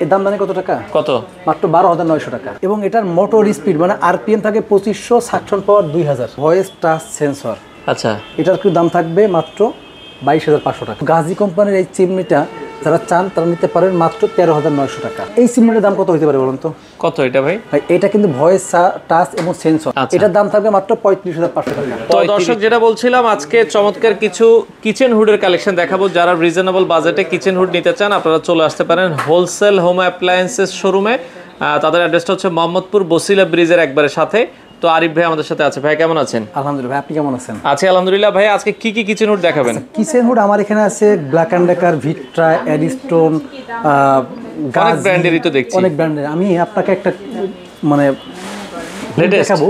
এর দাম জানেন কত টাকা? কত? মাত্র 12,900 টাকা। এবং এটার মোটর স্পিড মানে আরপিএম থাকে 2500, সাকশন পাওয়ার 2000, ভয়েস টাচ সেন্সর। আচ্ছা, এটার কি দাম থাকবে মাত্র 22,500 টাকা। গাজী কোম্পানির এই চিমনিটা যারা চান তারা নিতে পারেন মাত্র 13,900 টাকা। এই চিমনিটার দাম কত হতে পারে বলুন তো? কত এটা ভাই? এটা কিন্তু ভয়েস টাচ এবং সেন্সর। এটার দাম থাকবে মাত্র 35,500 টাকা। তো দর্শক, যেটা বলছিলাম, আজকে চমৎকার কিছু কিচেন হুডের কালেকশন দেখাবো। যারা রিজনেবল বাজেটে কিচেন হুড নিতে চান আপনারা চলে আসতে পারেন হোলসেল হোম অ্যাপ্লায়েন্সেস শোরুমে। তাদের অ্যাড্রেসটা হচ্ছে মোহাম্মদপুর বসিলা ব্রিজের একবারে সাথে। তো আরিফ ভাই আমাদের সাথে আছে। ভাই কেমন আছেন? আলহামদুলিল্লাহ, আপনি কেমন আছেন? আছি আলহামদুলিল্লাহ। ভাই আজকে কি কি কিচেন হুড দেখাবেন? কিচেন হুড আমার এখানে আছে ব্ল্যাক অ্যান্ড ডেকার, ভিক্ট্রা, এডিস্টোন, অনেক ব্র্যান্ডেরই তো দেখছি। অনেক ব্র্যান্ডের। আমি আপনাকে একটা মানে লেটেস্ট দেখাবো।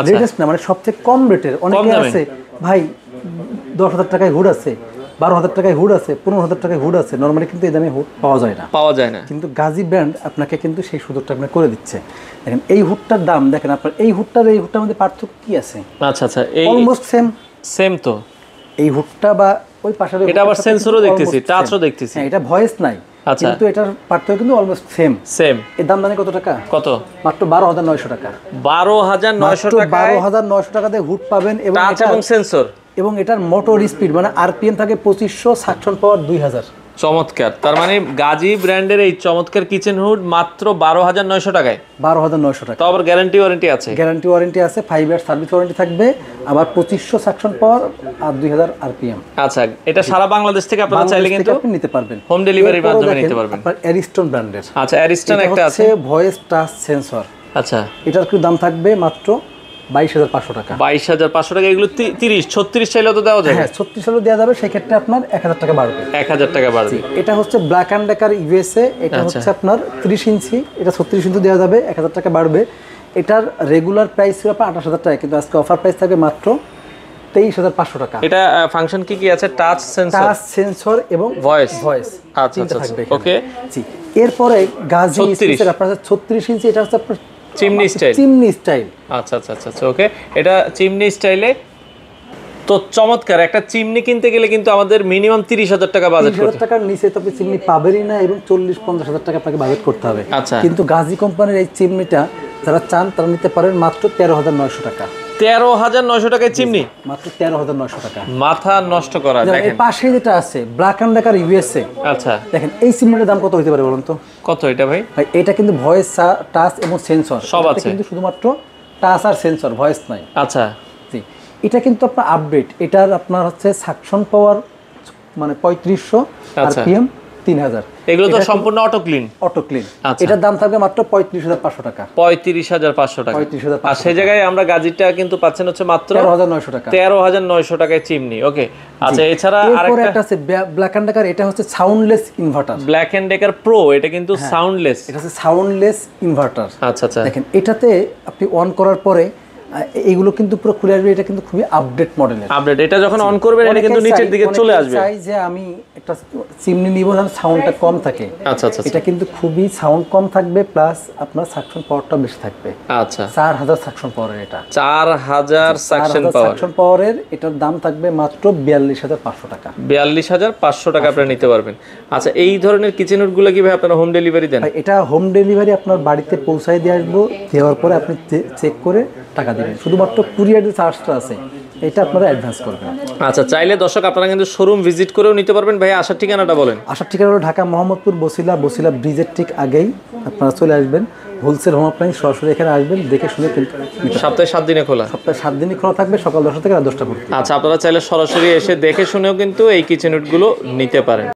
লেটেস্ট না, মানে সবচেয়ে কম রেটের। অনেকে আছে ভাই 10,000 টাকায় হুড আছে, 12,000 টাকায় হুড আছে, 15,000 টাকায় হুড আছে। নর্মালি কিন্তু এই দামে হুড পাওয়া যায় না। কিন্তু গাজী ব্র্যান্ড আপনাকে কিন্তু সেই সুযোগটা আপনাকে করে দিচ্ছে। দেখেন এই হুডটার দাম, দেখেন আপনার এই হুডটার মধ্যে পার্থক্য কি আছে? আচ্ছা আচ্ছা, এই অলমোস্ট সেম তো এই হুডটা বা ওই পাশের এটা আবার সেন্সরও দেখতেছি, টাচও দেখতেছি। হ্যাঁ, এটা ভয়েস নাই, কিন্তু এটার পার্থক্য কিন্তু অলমোস্ট সেম। এর দাম জানেন কত টাকা? কত? মাত্র 12,900 টাকা। 12,900 টাকা। 12,900 টাকাতে হুড পাবেন এবং টাচ এবং সেন্সর। এবং এটার মোটর স্পিড মানে আরপিএম থাকে 2500, সাকশন পাওয়ার 2000। চমৎকার। তার মানে গাজী ব্র্যান্ডের এই চমৎকার কিচেন হুড মাত্র 12,900 টাকায়। 12,900 টাকা। তো আবার গ্যারান্টি ওয়ারেন্টি আছে? গ্যারান্টি ওয়ারেন্টি আছে, 5 ইয়ার সার্ভিস ওয়ারেন্টি থাকবে, আবার 2500 সাকশন পাওয়ার আর 2000 আরপিএম। আচ্ছা, এটা সারা বাংলাদেশ থেকে আপনারা চাইলে কিন্তু আপনি নিতে পারবেন, হোম ডেলিভারির মাধ্যমে নিতে পারবেন। আপনার এরিস্টন ব্র্যান্ডের। আচ্ছা, এরিস্টন একটা আছে, ভয়েস টাচ সেন্সর। আচ্ছা, এটার কি দাম থাকবে মাত্র 22,500 টাকা। 22,500 টাকা। এগুলো 30, 36 চাইলেও তো দেওয়া যাবে? হ্যাঁ, 36 চাইলেও দেওয়া যাবে। সেক্ষেত্রে আপনার 1,000 টাকা বাড়বে। 1,000 টাকা বাড়বে। এটা হচ্ছে ব্ল্যাক অ্যান্ড ডেকার ইউএসএ। এটা হচ্ছে আপনার 30 ইঞ্চি, এটা 36 ইঞ্চি দেওয়া যাবে, 1,000 টাকা বাড়বে। এটার রেগুলার প্রাইস ছিল আপনার 28,000 টাকা, কিন্তু আজকে অফার প্রাইস থাকবে মাত্র 23,500 টাকা। এটা ফাংশন কি কি আছে? টাচ সেন্সর এবং ভয়েস। আচ্ছা আচ্ছা, ওকে। জি, এরপরে গাজী স্পেসের আপনার 36 ইঞ্চি, এটা হচ্ছে আপনার চিমনি স্টাইল। আচ্ছা আচ্ছা আচ্ছা, ওকে। এটা চিমনি স্টাইলে। তো চমৎকার। একটা চিমনি কিনতে গেলে কিন্তু আমাদের মিনিমাম 30,000 টাকা বাজেট করতে হবে। 30,000 টাকার নিচে তো আপনি চিমনি পাবেনই না, এবং 40-50,000 টাকা আপনাকে বাজেট করতে হবে। আচ্ছা, কিন্তু গাজী কোম্পানির এই চিমনিটা যারা চান তারা নিতে পারেন মাত্র 13,900 টাকা। 13,900 টাকায় চিমনি? মাত্র 13,900 টাকা। মাথা নষ্ট করা। দেখেন এর পাশে যেটা আছে ব্ল্যাক অ্যান্ড ডেকার ইউএসএ। আচ্ছা, দেখেন এই চিমনিটার দাম কত হতে পারে বলুন তো? কত এটা ভাই? এটা কিন্তু ভয়েস টাচ এবং সেন্সর সব আছে, কিন্তু শুধুমাত্র টাচ আর সেন্সর, ভয়েস নাই। আচ্ছা, জি, এটা কিন্তু আপনার আপডেট। এটার আপনার হচ্ছে সাকশন পাওয়ার মানে 3500, আরপিএম 3000। এগুলো তো সম্পূর্ণ অটো ক্লিন। এটার দাম থাকবে মাত্র 35,500 টাকা। 35,500 টাকা। আর সেই জায়গায় আমরা গাজীটা কিন্তু পাচ্ছেন হচ্ছে মাত্র 13,900 টাকা। 13,900 টাকায় চিমনি। ওকে, আচ্ছা। এছাড়া আরেকটা আছে ব্ল্যাক অ্যান্ড ডেকার। এটা হচ্ছে soundless inverter, black and decker pro. এটা কিন্তু সাউন্ডলেস। এটা হচ্ছে সাউন্ডলেস ইনভার্টার। আচ্ছা আচ্ছা, দেখেন এটাতে আপনি অন করার পরে এইগুলো কিন্তু পুরো খুলে আসবে। এটা কিন্তু খুবই আপডেট মডেলের। এটা যখন অন করবেন এটা কিন্তু নিচের দিকে চলে আসবে। চাই যে আমি একটা চিমনি নিব যেন সাউন্ডটা কম থাকে। আচ্ছা আচ্ছা, এটা কিন্তু খুবই সাউন্ড কম থাকবে, প্লাস আপনার সাকশন পাওয়ারটা বেশি থাকবে। আচ্ছা, 4,000 সাকশন পাওয়ারের। এটা 4,000 সাকশন পাওয়ারের। এটার দাম থাকবে মাত্র 42,500 টাকা। 42,500 টাকা আপনারা নিতে পারবেন। আচ্ছা, এই ধরনের কিচেন হুডগুলো কিভাবে আপনারা হোম ডেলিভারি দেন? এটা হোম ডেলিভারি আপনার বাড়িতে পৌঁছায় দিয়ে আসবো। দেওয়ার পরে আপনি চেক করে টাকা দিবেন। শুধুমাত্র কুরিয়ার যে চার্জটা আছে এটা আপনারা অ্যাডভান্স করবেন। আচ্ছা, চাইলে দর্শক আপনারা কিন্তু শোরুম ভিজিট করেও নিতে পারবেন। ভাই আসার ঠিকানাটা বলেন। আসার ঠিকানা হলো ঢাকা মোহাম্মদপুর বসিলা ব্রিজের ঠিক আগেই আপনারা চলে আসবেন। হোলসেল হোম অ্যাপ্লায়েন্স সরাসরি এখানে আসবেন, দেখে শুনে কিন্তু। সপ্তাহে 7 দিনে খোলা? সপ্তাহে 7 দিনই খোলা থাকবে, সকাল 10টা থেকে রাত 10টা পর্যন্ত। আচ্ছা, আপনারা চাইলে সরাসরি এসে দেখে শুনেও কিন্তু এই কিচেন হুডগুলো নিতে পারেন।